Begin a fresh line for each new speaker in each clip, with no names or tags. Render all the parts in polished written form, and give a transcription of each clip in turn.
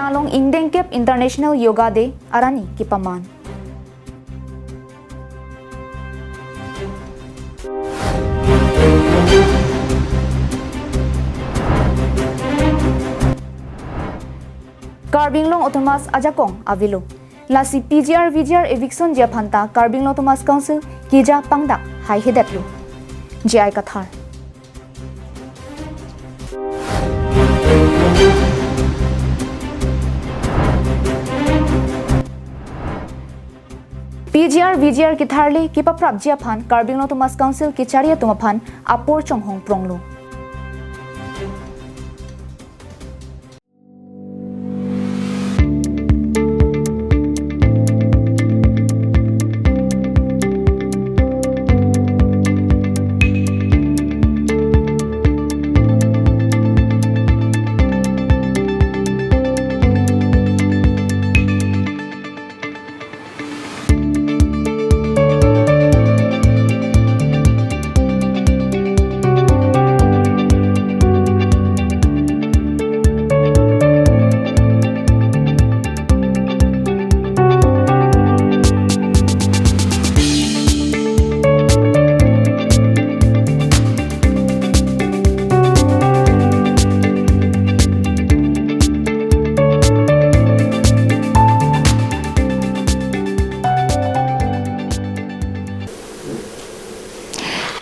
dangalong Indengkep International Yoga Day arani kipaman. Karbinglong Autonomous Ajakong Avilo. Lasi PGR VGR eviction jia phanta Karbinglong Autonomous Council kija pangdak hai hidetlu. GI Kathar. PGR VGR kitharli kipa prabjia phan Karbinglong Autonomous Council kicharia tumaphan apor chonghong pronglu.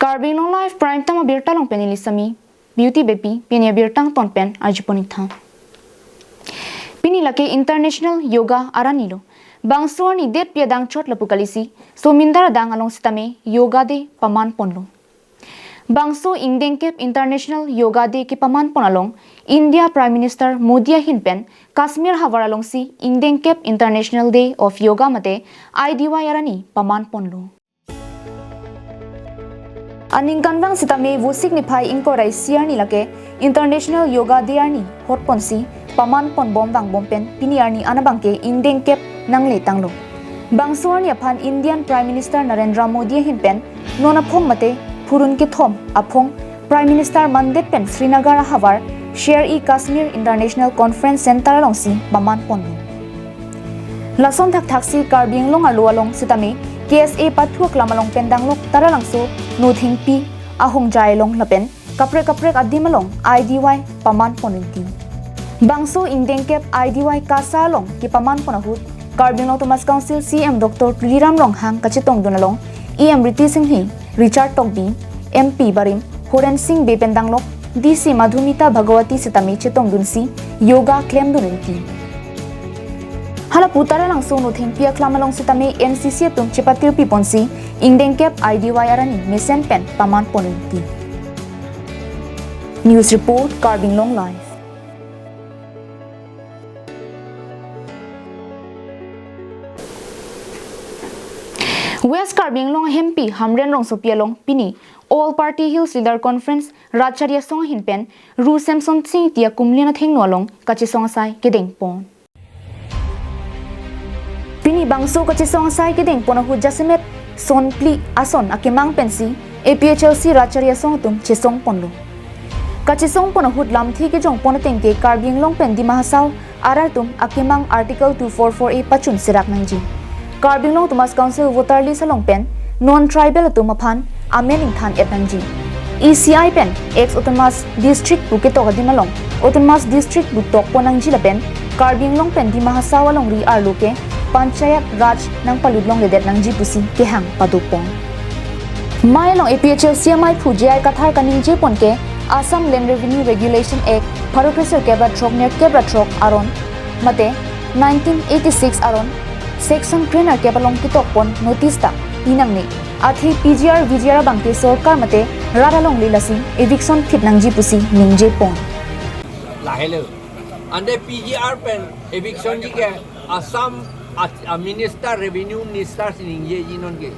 Karbinglong Live Prime Tama Birtalong Penilisami Beauty Baby Pinia Birtang Tonpen Arjiponitha Pinilake International Yoga Aranilo Bangsuani Det Piadang Chot Lapukalisi Somindara Dang along Sitame Yoga Day Paman Ponlo Bangso Indengkep International Yoga Day ki Paman Ponalong India Prime Minister Modi Hinpen Kashmir Havaralong si Indengkep International Day of Yoga Mate IDY Arani Paman Ponlo Aning kanwang sitame wusik ni phai inkorai siar ni lake International Yoga Day ni hot ponsi paman pon bombang bompen piniar ni anabangke Indengkep nangle tanglo bangsuar ni aphan Indian Prime Minister Narendra Modi hinpen nona phong mate phurun ke thom aphong Prime Minister mandet pen Srinagar havar share e Kashmir International Conference Center longsi paman pon lason thak thaksi Karbinglong along sitame KSA pathuak lamalong pendanglok taralangso nothing pi ahong jailong lapen kaprek adimalong IDY paman poninti bangso Indengkep IDY kasalong ki paman ponahut Karbinglong Autonomous Council CM Dr. Liram Longhang kachitong dunalong EM Riti Singhi Richard Togbi MP Barim Horen Singh bependanglok DC Madhumita Bhagawati sitami chitong dunsi yoga claim dunenti Hala putara langsung nothing pia klamalong sitame NCC tum chipatir pi ponsi Indengkep IDY arani mesen pen paman ponenti News Report Karbinglong Live West Karbinglong MP Hamren Rong Sopialong Pini All Party Hills Leader Conference Racharya Song Hinpen Ru Samson Singh tia kumlina thengnolong kachisong sai kedeng pon Pini bangso kachisong sai kedeng ponahu jasimet sonpli ason akimang pensi APHLC Racharya Song tum chisong ponlo kachisong ponahut lamthi ke jong ponateng ke Karbinglong pen di mahasaw arar tum akimang Article 244A pachun sirak nangji Karbinglong Autonomous Council voterly salong pen non-tribal tum aphan amening than etnangji ECI pen ex Autonomous District buketok adimalong Autonomous District butok ponangji lapen Karbinglong pen di mahasaw along ri arluke Panchayat Raj ng paludlong ledet ng Jipusi kehang padupong. Mayalong APHL CMI Pujay Kathar kaning Jepon ke Assam Land Revenue Regulation Act Parokresel Kebratrok ner Kebratrok aron mate 1986 aron Section Trainer Kebalong kitokpon notice ta inang ni athi PGR VGR bangke sorkar mate raralong lilasing eviction fit ng Jipusi ning Jepon.
Lahelo ande PGR pen eviction ji ke Assam a minister revenue minister siningye jinon ke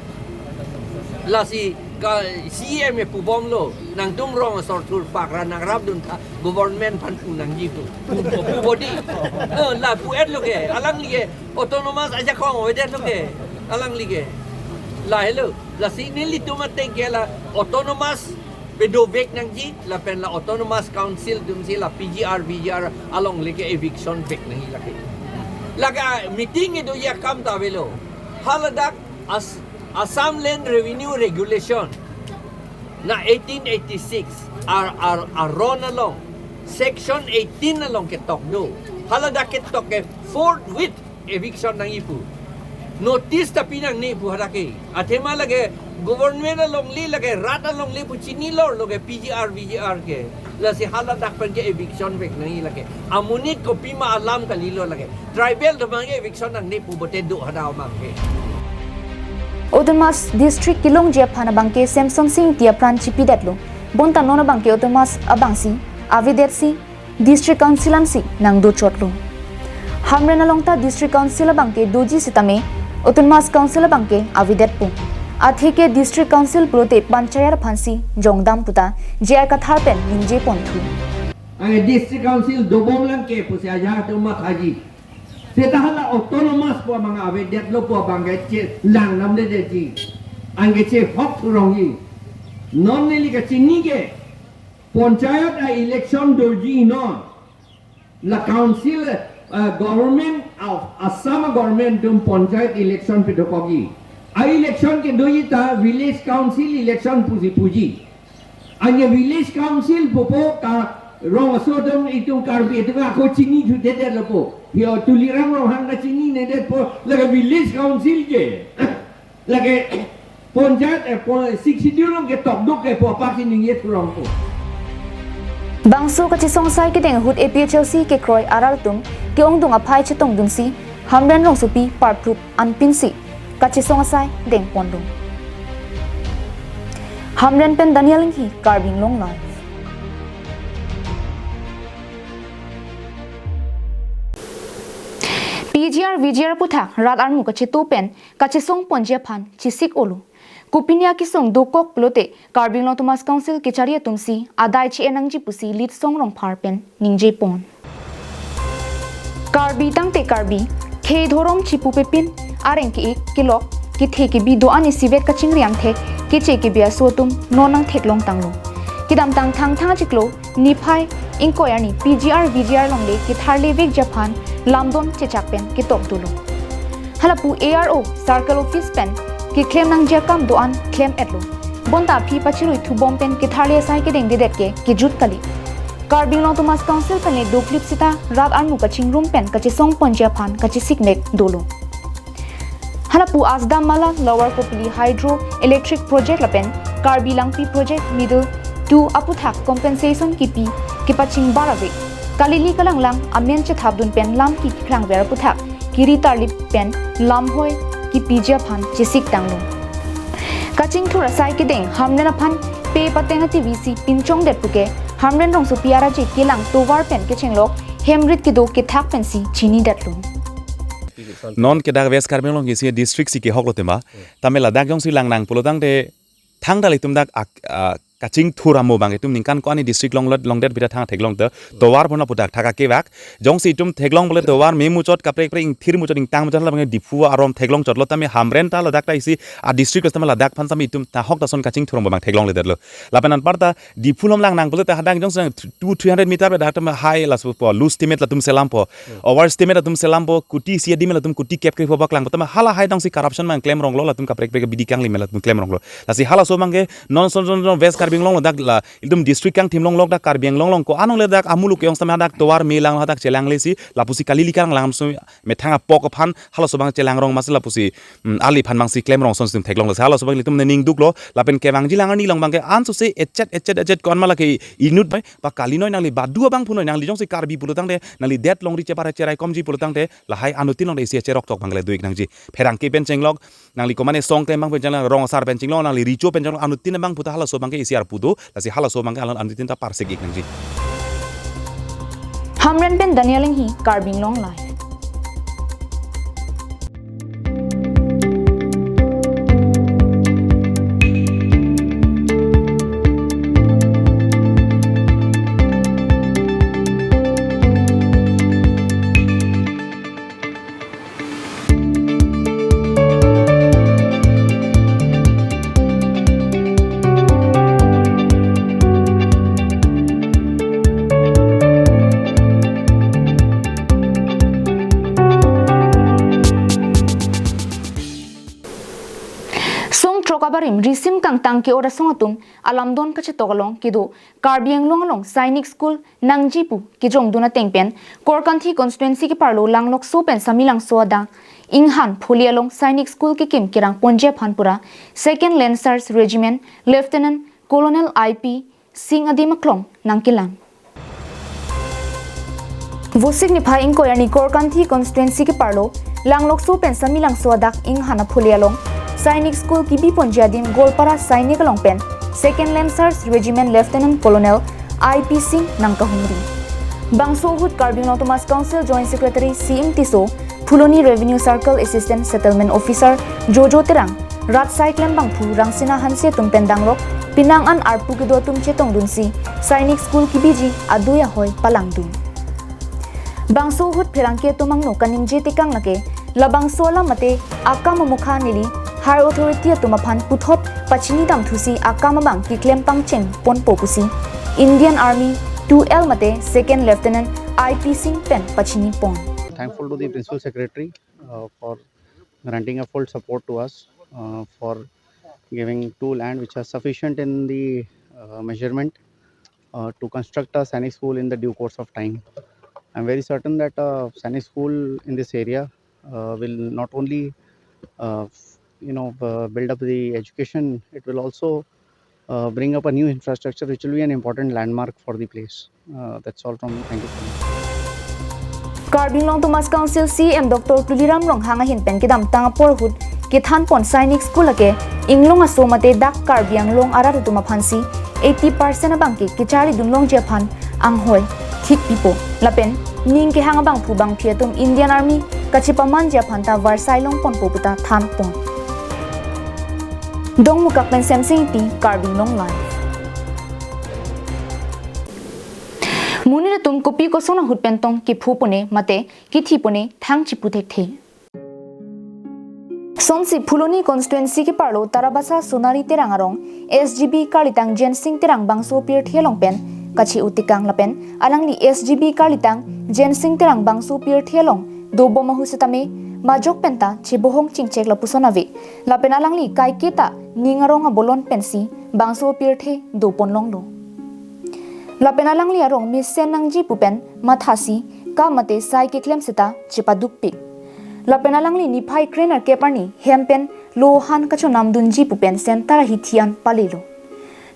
lasi ka CM e pubom lo nang tum rong sortur pakra nang rab dun tha government pan nang jitu pu body la pu et lo ke alang lige autonomous aja khong weder lo ke alang lige la hello lasi ni litu mate ke la autonomous do vek nang ji la pen la autonomous council dum si la VGR along leke eviction vek nang hi lake laga meeting edo ya kam ta velo haladak Assam Land Revenue Regulation na 1886 are run along section 18 along ke tok do haladak ke tok ke forthwith eviction nang ipu notice ta pinang ni pu harake athema lage government along li lage rat along li pu chini lor loge VGR ke la si hala dak pen ke eviction vek nang lage amunit ko pima alam ka lilo lage tribal to mang eviction nang ni pu bote do hadaw mang ke
Autonomous District Kilong Jia Phana Bangke Samsung Sing Tia Pran Chipi Datlo Bonta Nona Bangke Autonomous Abangsi Avidetsi District Council Ansi Nang Do Chotlo Hamren Alongta District Council Bangke Doji Sitame Autonomous Council Bangke Avidetpu Athike District Council Prote Panchayar Phansi Jongdam Puta Jia Katharpen Ninje Ponthu
Ang District Council dobong lang ke po siya ya to makaji Setahala autonomous po mga avidet lo po bangke che lang nam de ji ang che hok rong yi non nili ka chini ke panchayat a election doji no la council government of Assam government dum panchayat election pe dokogi a election ke doji ta village council election puji ang village council popo ka rong asodom itung karbi itu ako chini ju de lopo yo tulirang rong hang na chini ne de po laga village council ke laga panchayat 60 long ke tok dok ke po pa chini yet rong po
Bangso ka chisong sai ke deng hut APHLC ke kroi aral tum ke ongdung aphai chitong dunsi hamren rong supi par proof anpinsi ka chisong sai deng pondung hamren pen Daniel hi carving long life VGR puthak rat armu kachi tu pen kachi song ponje phan chisik olu kupinia ki song dokok plote carbing Autonomous Council ke charia tumsi adai chi enangji pusi lead song rong phar pen ningje pon karbi tangte karbi khe thorom chipu pepin areng ki ek kilok ki the ki bi do ani sivet ka chingriang the ki che ki bia so tum nonang theklong tanglo kidam tang thang thang chiklo niphai inkoyani VGR longle ki tharle vek japan Lamdon Chechak pen ki top dulo halapu ARO Circle Office pen ki claim nang jakam doan claim etlo bonta phi pachirui thu bom pen ki tharle sai ki deng de ke ki jut kali carbing Autonomous Council pen le do clip sita rat armu ka chingrum pen ka chi song ponja phan ka chi siknek dolo halapu asdam mala lower kopli hydro electric project la pen carbi langpi project middle to aputhak compensation ki paching barave kalili kalanglang amen che thabdun pen lam ki khrang ber puthak kiri tarlip pen lam hoi ki pija phan chisik tanglo kaching thura sai ki deng hamnen phan pe patenga tvc pinchong det puke hamren rong su piara je kilang towar pen ke chenglok hemrit ki do ki thak pen si chini datlo
non ke dag west carbon long si district si ke hoklote ma tamela dag jong si langnang polodang de thang dali tum dak kaching thura mo bang tum ningkan ko ani district long det bita thang theklong te towar bona putak thaka ke bak jong si tum theklong bole towar me muchot kapre pre ing thir muchot ing tang muchot la bang dipu arom theklong chotlo tame hamren ta ladak ta isi a district tame ladak phan sami tum ta hok ta son kaching thurong bang theklong le derlo lapanan parta dipulom lang nang bole ta hadang jong 200 meter be dak ta high la so po loose estimate la tum selam po over estimate la tum selam po kuti sia di me la tum kuti kep ke bak lang tame hala high dang si corruption mang claim rong lo la tum kapre pre bidi kang li me la tum claim rong lo la si hala so mang ge non son west carbing long dak la idum district kang thimlong lok dak carbing long ko anong le dak amulu ke ong sama dak towar me lang dak chelang le si lapusi kalili kang lang so me thanga pok phan hala so bang chelang rong mas lapusi ali phan mang si claim rong son sim theklong la hala so bang litum ne ning duk lo lapen ke bang jilang ni long bang ke an so se etchet kon mala ke inut bai ba kalinoi nang li ba du bang phunoi nang li jong si karbi pulutang de nang li det long ri che para cherai komji pulutang de la hai anutin long de si cherok tok bang le duik nang ji pherang ke pen chenglok nang li komane song claim bang pen jang rong sar pen chinglong nang li richo pen jang anutin bang puta hala so bang ke isiar pudu la si hala so bang alan anutin ta parsek ik nang ji
hamren pen Daniel hi carbing long life song trokabarim risim kang tangke ora songatum alamdon kache togalong kido karbiang longalong sainik school nangjipu kijong duna tengpen korkanthi constituency ki parlo langlok sopen samilang soada inghan pholialong sainik school ki kim kirang ponje phanpura second lancers regiment lieutenant colonel ip sing adimaklong nangkilang Vosik ni phai ingko yani korkanthi constituency ki parlo langlok sopen samilang soadak inghan pholialong Sainik School ki Bipon Jadim Golpara Sainik Longpen Second Lancers Regiment Lieutenant Colonel IP Singh Nangkahumri Bangso Hut Karbing Thomas Council Joint Secretary CM Tiso Phuloni Revenue Circle Assistant Settlement Officer Jojo Terang Rat Cyclem Bangphu Rangsina Hanse Tumpen Dangrok Pinang An Arpu Kido Tumche Tongdunsi Sainik School ki Biji Aduya Hoy Palangdun Bangso Hut Phirangke Tumangno Kaningje Tikang Lake Labang Sola Mate Akam Mukha Nili High Authority Tumaphan Puthop Pachini Dam Thusi Akama Bang ki Klem Pangcheng Pon Popusi Indian Army 2L Mate Second Lieutenant IP Singh Pen Pachini Pon.
Thankful to the Principal Secretary for granting a full support to us for giving two land which are sufficient in the measurement to construct a Sainik school in the due course of time. I am very certain that Sainik school in this area will not only build up the education, it will also bring up a new infrastructure which will be an important landmark for the place. That's all from me. Thank you so much.
Karbing Long Thomas Council CM Dr. Tuliram Long Hanga Hin Pen Kidam Tangapor Hut Kithan Pon Sainik School Ake Inglong Asomate Dak Karbiang Long Aratu Tumapansi 80% Abangki Kichari Dunlong Japan Anghoy Kik Pipo Lapen Ning Ki Hanga Bang Pu Bang Pietum Indian Army Kachipaman Japan Ta Varsai Long Pon Poputa Than Pon Dong Mukak Pen Samsing Ti Karbing Long Life Munira tum kopi ko sona hut pentong ki phupone mate ki thipone thang chiputhek the Sonsi Phuloni constituency ki parlo Tarabasa Sonari Terangarong SGB Kalitang Jensing Terang Bangso Pier Thelong Pen kachi utikang lapen alangli SGB Kalitang Jensing Terang Bangso Pier Thelong dobo mahusitame majok penta chibohong chingchek lapusonavi lapen alangli kai kita ningarong bolon pensi Bangso Pier The dopon longlo Lapenalang liarong misen nang jipupen mathasi ka mate sai ke klem seta chipaduk pik Lapenalang li niphai trainer keparni hempen lo han kacho namdun jipupen sentara hithian palelo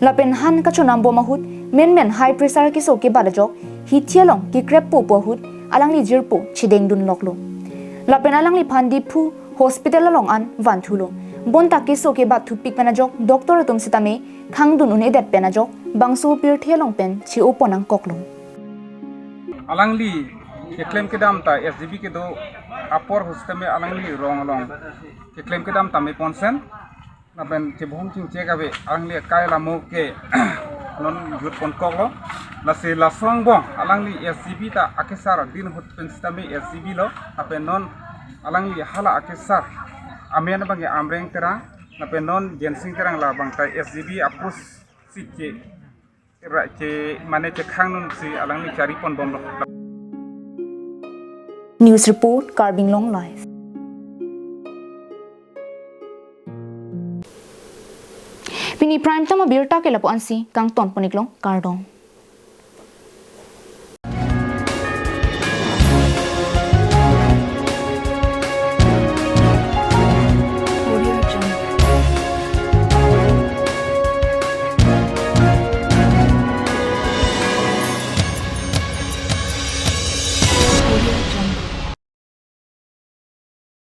Lapen han kacho nambo mahut men high pressure ki so ke balajok hithialong ki krep po hut alang li jirpo chideng dun loklo Lapenalang li phandi phu hospital long an vanthulo bonta ke so ke ba thupik penajok doctor tum sitame khangdun une det penajok Bangso Pier Thelong Pen chi oponang koklong
alangli ke claim ke dam ta SGB ke do apor hostame alangli rong long ke claim ke dam ta me ponsen na ben che bhong ching che gabe alangli kai la mo ke non jut pon koklo la se la song bong alangli SGB ta akesar din hot pen stame SGB lo apen non alangli hala akesar amen bange amreng tera na pen non jensing terang la bang ta SGB apus sikje Race mane cekhang nun si alang ni cari pon bom
News Report Karbing Long Life Pini prime tama birta ke lapo ansi kang ton poniklong kardong